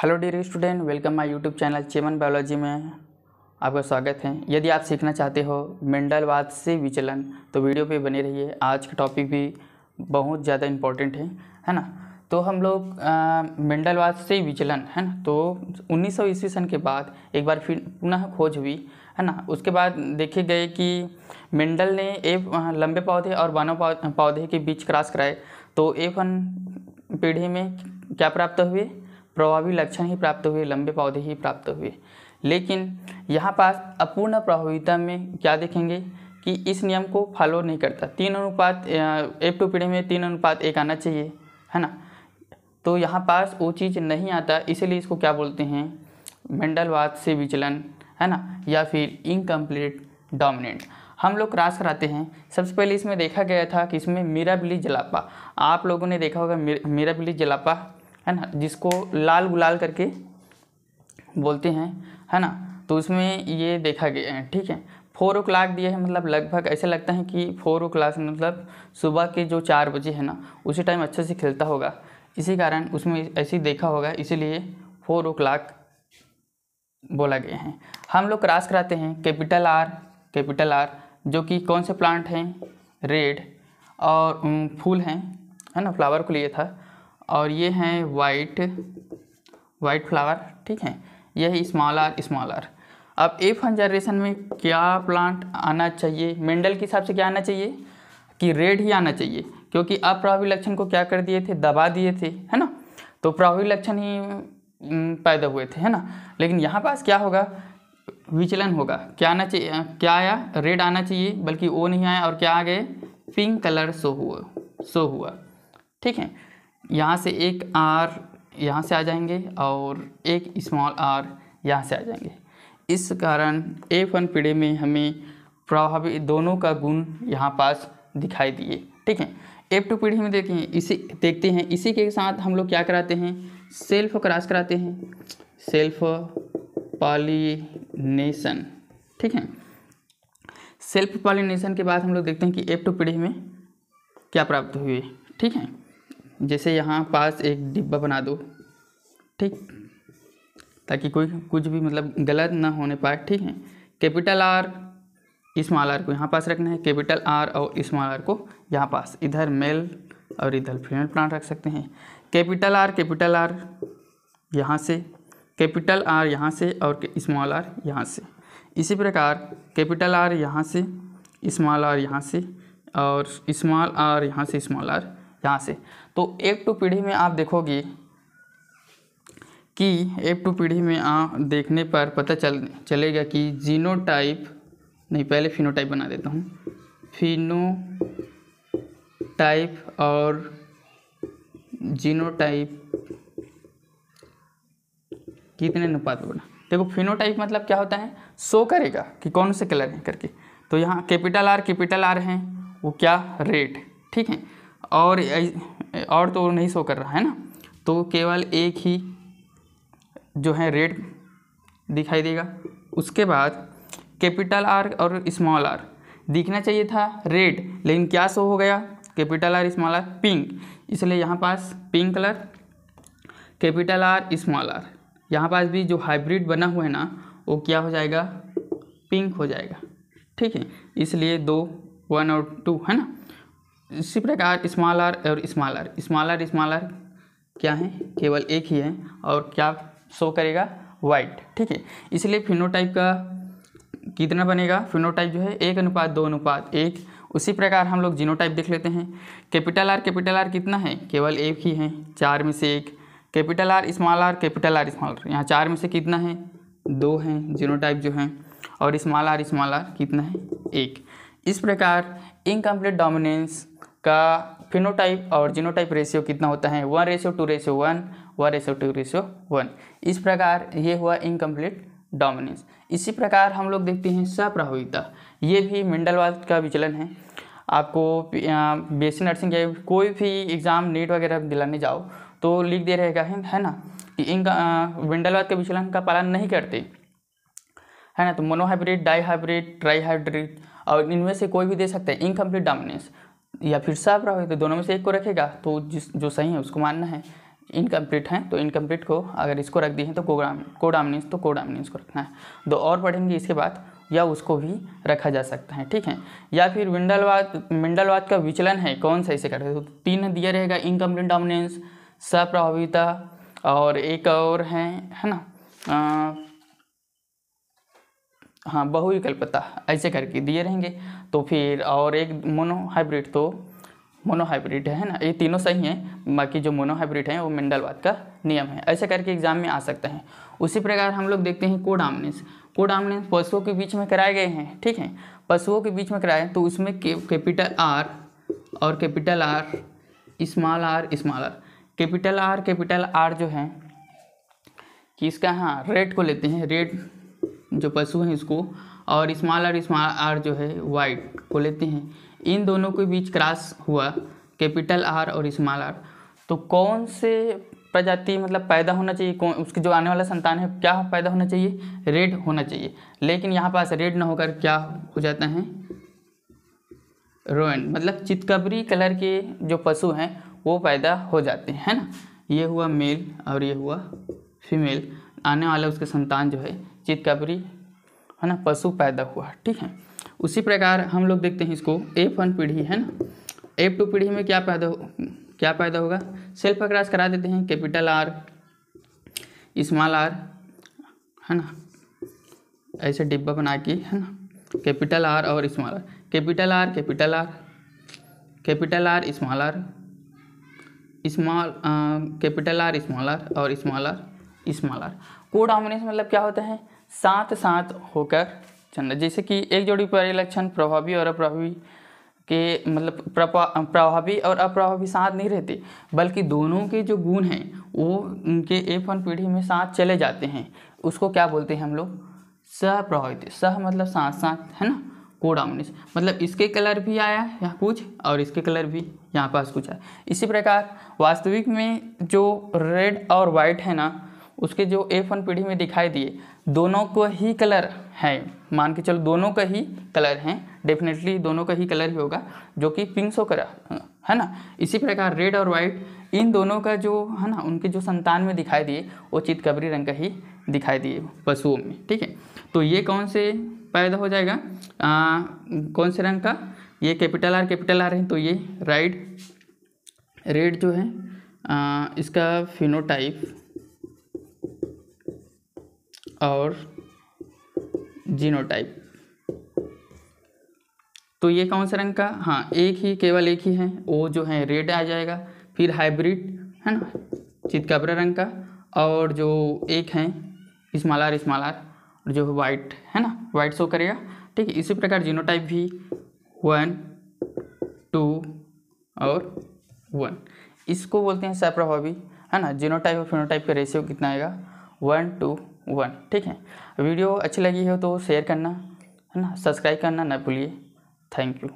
Hello dear student, welcome my YouTube channel चेमन biology में आपका स्वागत है। यदि आप सीखना चाहते हो मेंडलवाद से विचलन तो वीडियो पे बने रहिए। आज का टॉपिक भी बहुत ज़्यादा इम्पोर्टेंट है ना। तो हम लोग मेंडलवाद से विचलन है ना, तो 1900 ईस्वी सन के बाद एक बार फिर पुनः खोज हुई है ना। उसके बाद देखे गए कि मेंडल ने लंबे पौधे और वानर पौधे के बीच क्रॉस कराए, तो A1 पीढ़ी में क्या प्राप्त हुए? प्रभावी लक्षण ही प्राप्त हुए, लंबे पौधे ही प्राप्त हुए। लेकिन यहाँ पास अपूर्ण प्रभाविता में क्या देखेंगे कि इस नियम को फॉलो नहीं करता। 3:1 F2 पीढ़ी में 3:1 आना चाहिए है ना, तो यहाँ पास वो चीज़ नहीं आता, इसीलिए इसको क्या बोलते हैं? मेंडलवाद से विचलन है ना, या फिर इनकम्प्लीट डोमिनेंट। हम लोग क्रॉस कराते हैं। सबसे पहले इसमें देखा गया था कि इसमें मिराबिली जलापा, आप लोगों ने देखा होगा मिराबिली जलापा है ना, जिसको लाल गुलाल करके बोलते हैं है ना। तो उसमें ये देखा गया है, ठीक है। 4 o'clock दिया है, मतलब लगभग ऐसे लगता है कि 4 o'clock मतलब सुबह के जो 4 बजे है ना, उसी टाइम अच्छे से खिलता होगा, इसी कारण उसमें ऐसे ही देखा होगा, इसीलिए 4 o'clock बोला गया है। हम लोग क्रॉस कराते हैं कैपिटल आर जो कि कौन से प्लांट हैं? रेड, और फूल हैं है ना, फ्लावर को लिए था, और ये हैं वाइट फ्लावर, ठीक है। यह है स्मॉल आर। अब F1 जनरेशन में क्या प्लांट आना चाहिए? मेंडल के हिसाब से क्या आना चाहिए कि रेड ही आना चाहिए, क्योंकि अप्रभावी लक्षण को क्या कर दिए थे? दबा दिए थे है ना, तो प्रभावी लक्षण ही पैदा हुए थे है ना। लेकिन यहाँ पास क्या होगा? विचलन होगा। क्या आना चाहिए? क्या आया? रेड आना चाहिए, बल्कि वो नहीं आया, और क्या आ गए? पिंक कलर शो हुआ, ठीक है। यहाँ से एक आर यहाँ से आ जाएंगे और एक स्मॉल आर यहाँ से आ जाएंगे। इस कारण F1 पीढ़ी में हमें प्रभावी दोनों का गुण यहाँ पास दिखाई दिए, ठीक है। F2 पीढ़ी में देखते हैं इसी के साथ हम लोग क्या कराते हैं? सेल्फ क्रॉस कराते हैं, सेल्फ पॉलिनेशन, ठीक है। सेल्फ पॉलिनेशन के बाद हम लोग देखते हैं कि F2 पीढ़ी में क्या प्राप्त हुए, ठीक है। जैसे यहाँ पास एक डिब्बा बना दो, ठीक, ताकि कोई कुछ भी मतलब गलत ना होने पाए, ठीक है। कैपिटल आर स्मॉल आर को यहाँ पास रखना है, कैपिटल आर और स्मॉल आर को यहाँ पास, इधर मेल और इधर फीमेल प्लांट रख सकते हैं। कैपिटल आर यहाँ से, कैपिटल आर यहाँ से और स्मॉल आर यहाँ से। इसी प्रकार कैपिटल आर यहाँ से, स्मॉल आर यहाँ से, और स्मॉल आर यहाँ से, स्मॉल आर यहाँ से। तो F2 पीढ़ी में आप देखोगे कि F2 पीढ़ी में देखने पर पता चलेगा कि जीनोटाइप नहीं, पहले फिनोटाइप बना देता हूँ। फिनोटाइप और जीनोटाइप कितने अनुपात में बना? देखो, फिनोटाइप मतलब क्या होता है? शो करेगा कि कौन से कलर हैं करके। तो यहाँ कैपिटल आर हैं, वो क्या? रेड, ठीक है। और तो नहीं शो कर रहा है ना, तो केवल एक ही जो है रेड दिखाई देगा। उसके बाद कैपिटल आर और स्मॉल आर दिखना चाहिए था रेड, लेकिन क्या शो हो गया? Capital R small R pink, इसलिए यहाँ पास pink colour. Capital R small R, यहाँ पास भी जो हाइब्रिड बना हुआ है ना, वो क्या हो जाएगा? पिंक हो जाएगा, ठीक है। इसलिए 2, 1 और 2 है ना। इसी प्रकार स्मॉल आर और स्मॉल आर क्या है? केवल एक ही है, और क्या शो करेगा? वाइट, ठीक है। इसलिए फिनोटाइप का कितना बनेगा? फिनोटाइप जो है 1:2:1। उसी प्रकार हम लोग जीनोटाइप देख लेते हैं। कैपिटल आर कितना है? केवल एक ही है, 4 में से 1। कैपिटल आर स्मॉल आर, यहाँ 4 में से कितना है? 2 हैं जीनोटाइप जो हैं, और स्मॉल आर कितना है? 1। इस प्रकार इनकम्प्लीट डोमिनेंस का फिनोटाइप और जीनोटाइप रेशियो कितना होता है? 1:2:1, 1:2:1। इस प्रकार ये हुआ इनकम्प्लीट डोमिनेंस। इसी प्रकार हम लोग देखते हैं सप्रभाविता, ये भी मेंडलवाद का विचलन है। आपको BSc नर्सिंग या कोई भी एग्ज़ाम नीट वगैरह दिलाने जाओ तो लिख दे रहेगा है ना कि इनका मेंडलवाद के विचलन का पालन नहीं करते है ना। तो मोनोहाइब्रिड, डाईहाइब्रिड, ट्राईहाइब्रिड, और इनमें से कोई भी दे सकते हैं। इनकम्प्लीट डोमिनेंस या फिर सप्रभाविता, दोनों में से एक को रखेगा, तो जो सही है उसको मानना है। इनकम्प्लीट हैं तो इनकम्प्लीट को अगर इसको रख दिए हैं तो कोडॉमिनेंस तो कोडॉमिनेंस को रखना है। दो और पढ़ेंगे इसके बाद, या उसको भी रखा जा सकता है, ठीक है। या फिर मिंडलवाद का विचलन है कौन सा इसे करते हैं, तो 3 दिया रहेगा, इनकम्प्लीट डोमिनेंस, सप्रभाविता और एक और है ना हाँ बहुविकल्पता, ऐसे करके दिए रहेंगे। तो फिर और एक मोनोहाइब्रिड है ना, ये तीनों सही हैं, बाकी जो मोनोहाइब्रिड है वो मिंडलवाद का नियम है, ऐसे करके एग्जाम में आ सकता है। उसी प्रकार हम लोग देखते हैं कोडॉमिनेंस पशुओं के बीच में कराए गए हैं, ठीक है। पशुओं के बीच में कराए तो उसमें कैपिटल आर और capital R, small R. Capital R जो है कि इसका हाँ रेड को लेते हैं, रेड जो पशु हैं इसको, और स्मॉल आर जो है वाइट को लेते हैं। इन दोनों के बीच क्रॉस हुआ कैपिटल आर और स्मॉल आर, तो कौन से प्रजाति मतलब पैदा होना चाहिए, कौन उसके जो आने वाला संतान है क्या पैदा होना चाहिए, रेड होना चाहिए। लेकिन यहाँ पास रेड ना होकर क्या हो जाता है, रोएन मतलब चितकबरी कलर के जो पशु हैं वो पैदा हो जाते हैं, है ना। ये हुआ मेल और ये हुआ फीमेल, आने वाला उसके संतान जो है चितकबरी है ना पशु पैदा हुआ, ठीक है। उसी प्रकार हम लोग देखते हैं इसको F1 पीढ़ी है ना, F2 पीढ़ी में क्या पैदा होगा, सेल्फ क्रॉस करा देते हैं, कैपिटल आर स्मॉल आर है ना, ऐसे डिब्बा बना के है ना, कैपिटल आर और small R, capital R small R, capital R small R और स्मॉल आर। कोडॉमिनेंस मतलब क्या होता है, साथ साथ होकर चलना, जैसे कि एक जोड़ी परिलक्षण प्रभावी और अप्रभावी के मतलब प्रभावी और अप्रभावी साथ नहीं रहते, बल्कि दोनों के जो गुण हैं वो उनके F1 पीढ़ी में साथ चले जाते हैं, उसको क्या बोलते हैं हम लोग, सहप्रभावित। सह मतलब साथ साथ है ना, कोडॉमिनेंस मतलब इसके कलर भी आया यहाँ कुछ और इसके कलर भी यहाँ पास कुछ आया। इसी प्रकार वास्तविक में जो रेड और वाइट है ना, उसके जो F1 पीढ़ी में दिखाई दिए दोनों को ही कलर है, मान के चलो दोनों का ही कलर है, डेफिनेटली दोनों का ही कलर ही होगा जो कि पिंक शो करा है ना। इसी प्रकार रेड और वाइट इन दोनों का जो है ना उनके जो संतान में दिखाई दिए वो चितकबरी रंग का ही दिखाई दिए पशुओं में, ठीक है। तो ये कौन से पैदा हो जाएगा, कौन से रंग का, ये कैपिटल आर है, तो ये रेड जो है इसका फिनोटाइप और जीनोटाइप, तो ये कौन से रंग का, हाँ केवल एक ही है, वो जो है रेड आ जाएगा। फिर हाइब्रिड है ना चितकबरा रंग का, और जो एक है स्मॉल आर और जो वाइट है ना, वाइट शो करेगा, ठीक है। इसी प्रकार जीनोटाइप भी 1, 2 और 1, इसको बोलते हैं सप्रभावी है ना। जीनोटाइप और फिनोटाइप का रेशियो कितना आएगा, 1:1, ठीक है। वीडियो अच्छी लगी हो तो शेयर करना है ना, सब्सक्राइब करना ना भूलिए। Thank you.